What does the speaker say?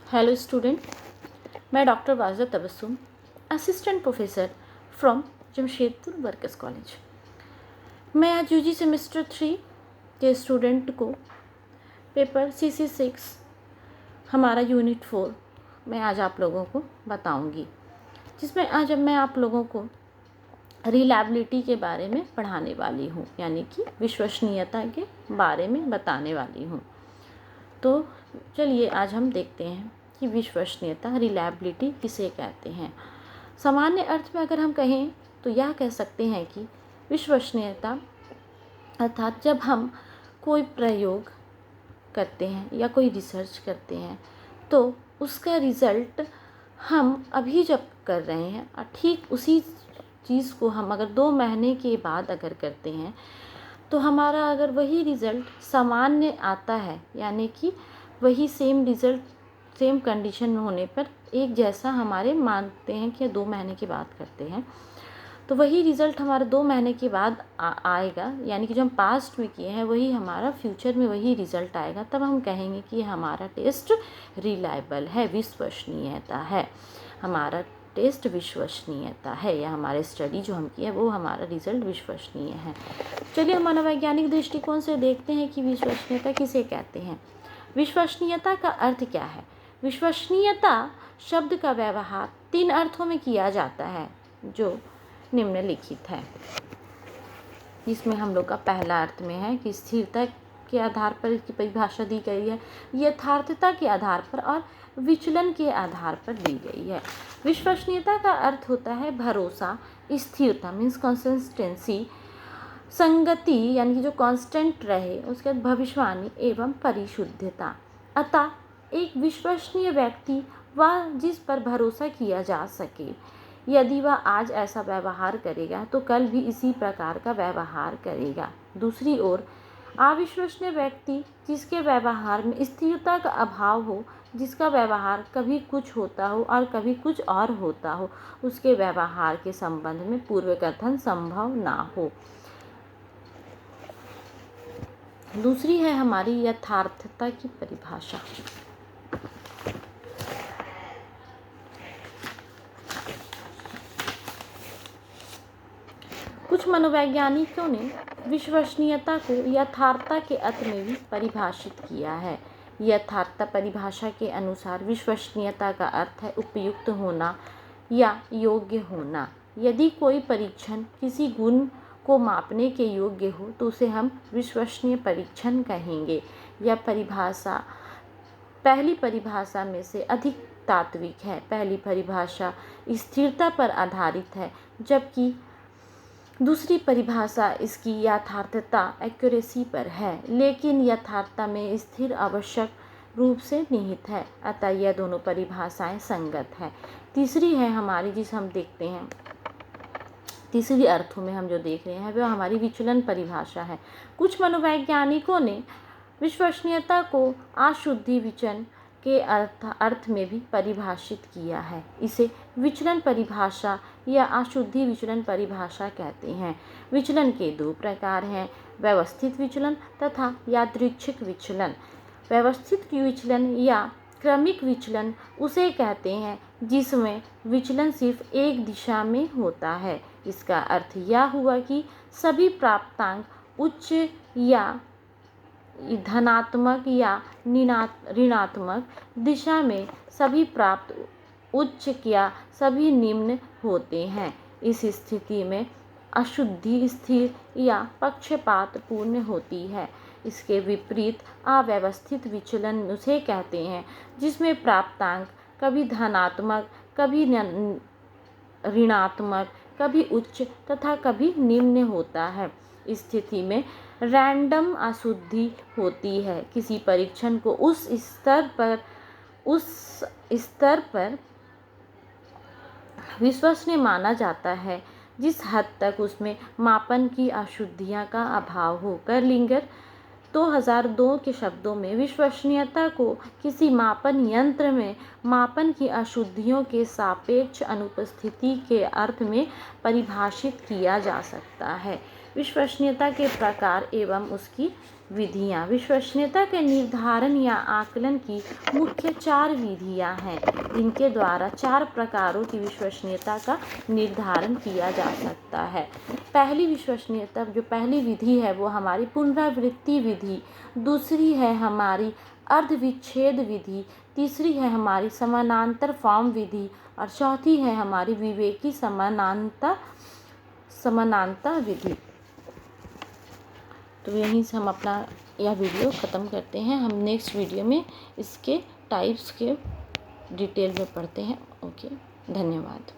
Hello student, मैं doctor Wajida Tabassum, assistant professor from Jamshedpur workers college. मैं आज यूजी सेमेस्टर 3 के स्टूडेंट को पेपर CC6 हमारा यूनिट 4 में आज आप लोगों को बताऊंगी, जिसमें आज मैं आप लोगों को रिलायबिलिटी के बारे में पढ़ाने वाली हूँ, यानी कि विश्वसनीयता के बारे में बताने वाली हूँ। तो चलिए आज हम देखते हैं कि विश्वसनीयता, रिलायबिलिटी किसे कहते हैं। सामान्य अर्थ में अगर हम कहें तो यह कह सकते हैं कि विश्वसनीयता अर्थात जब हम कोई प्रयोग करते हैं या कोई रिसर्च करते हैं तो उसका रिज़ल्ट हम अभी जब कर रहे हैं और ठीक उसी चीज़ को हम अगर 2 महीने के बाद अगर करते हैं तो हमारा अगर वही रिज़ल्ट सामान्य आता है, यानी कि वही सेम रिज़ल्ट सेम कंडीशन होने पर एक जैसा हमारे मानते हैं कि 2 महीने के बाद करते हैं तो वही रिज़ल्ट हमारा 2 महीने के बाद आएगा, यानी कि जो हम पास्ट में किए हैं वही हमारा फ्यूचर में वही रिज़ल्ट आएगा, तब हम कहेंगे कि हमारा टेस्ट रिलायबल है, विश्वसनीयता है, हमारा टेस्ट विश्वसनीयता है, या हमारे स्टडी जो हम किए वो हमारा रिज़ल्ट विश्वसनीय है। चलिए हम मनोवैज्ञानिक दृष्टिकोण से देखते हैं कि विश्वसनीयता किसे कहते हैं। विश्वसनीयता का अर्थ क्या है। विश्वसनीयता शब्द का व्यवहार 3 अर्थों में किया जाता है जो निम्नलिखित है, जिसमें हम लोग का पहला अर्थ में है कि स्थिरता के आधार पर इसकी परिभाषा दी गई है, यथार्थता के आधार पर और विचलन के आधार पर दी गई है। विश्वसनीयता का अर्थ होता है भरोसा, स्थिरता मीन्स कंसिस्टेंसी, संगति यानी कि जो कांस्टेंट रहे, उसके बाद भविष्यवाणी एवं परिशुद्धता। अतः एक विश्वसनीय व्यक्ति वह जिस पर भरोसा किया जा सके, यदि वह आज ऐसा व्यवहार करेगा तो कल भी इसी प्रकार का व्यवहार करेगा। दूसरी ओर अविश्वसनीय व्यक्ति जिसके व्यवहार में स्थिरता का अभाव हो, जिसका व्यवहार कभी कुछ होता हो और कभी कुछ और होता हो, उसके व्यवहार के संबंध में पूर्व कथन संभव ना हो। दूसरी है हमारी यथार्थता की परिभाषा। कुछ मनोवैज्ञानिकों ने विश्वसनीयता को यथार्थता के अर्थ में भी परिभाषित किया है। यथार्थता परिभाषा के अनुसार विश्वसनीयता का अर्थ है उपयुक्त होना या योग्य होना। यदि कोई परीक्षण किसी गुण को मापने के योग्य हो तो उसे हम विश्वसनीय परीक्षण कहेंगे। यह परिभाषा पहली परिभाषा में से अधिक तात्विक है। पहली परिभाषा स्थिरता पर आधारित है, जबकि दूसरी परिभाषा इसकी यथार्थता एक्यूरेसी पर है, लेकिन यथार्थता में स्थिर आवश्यक रूप से निहित है। अतः यह दोनों परिभाषाएं संगत है। तीसरी है हमारी, जिसे हम देखते हैं तीसरी अर्थों में हम जो देख रहे हैं वह हमारी विचलन परिभाषा है। कुछ मनोवैज्ञानिकों ने विश्वसनीयता को अशुद्धि विचलन के अर्थ में भी परिभाषित किया है। इसे विचलन परिभाषा या अशुद्धि विचलन परिभाषा कहते हैं। विचलन के 2 प्रकार हैं, व्यवस्थित विचलन तथा यादृच्छिक विचलन। व्यवस्थित विचलन या क्रमिक विचलन उसे कहते हैं जिसमें विचलन सिर्फ एक दिशा में होता है। इसका अर्थ यह हुआ कि सभी प्राप्तांक उच्च या धनात्मक या ऋणात्मक दिशा में सभी प्राप्त उच्च या सभी निम्न होते हैं। इस स्थिति में अशुद्धि स्थिर या पक्षपातपूर्ण होती है। इसके विपरीत अव्यवस्थित विचलन उसे कहते हैं जिसमें प्राप्तांक कभी धनात्मक, कभी ऋणात्मक, कभी उच्च तथा कभी निम्न होता है। इस स्थिति में रैंडम अशुद्धि होती है। किसी परीक्षण को उस स्तर पर विश्वसनीय माना जाता है जिस हद तक उसमें मापन की अशुद्धियां का अभाव हो। कर्लिंगर 2002 के शब्दों में विश्वसनीयता को किसी मापन यंत्र में मापन की अशुद्धियों के सापेक्ष अनुपस्थिति के अर्थ में परिभाषित किया जा सकता है। विश्वसनीयता के प्रकार एवं उसकी विधियाँ। विश्वसनीयता के निर्धारण या आकलन की मुख्य 4 विधियाँ हैं, जिनके द्वारा 4 प्रकारों की विश्वसनीयता का निर्धारण किया जा सकता है। पहली विश्वसनीयता, जो पहली विधि है वो हमारी पुनरावृत्ति विधि, दूसरी है हमारी अर्धविच्छेद विधि, तीसरी है हमारी समानांतर फॉर्म विधि और चौथी है हमारी विवेकी समानांतर विधि। तो यहीं से हम अपना यह वीडियो ख़त्म करते हैं। हम नेक्स्ट वीडियो में इसके टाइप्स के डिटेल में पढ़ते हैं। ओके, धन्यवाद।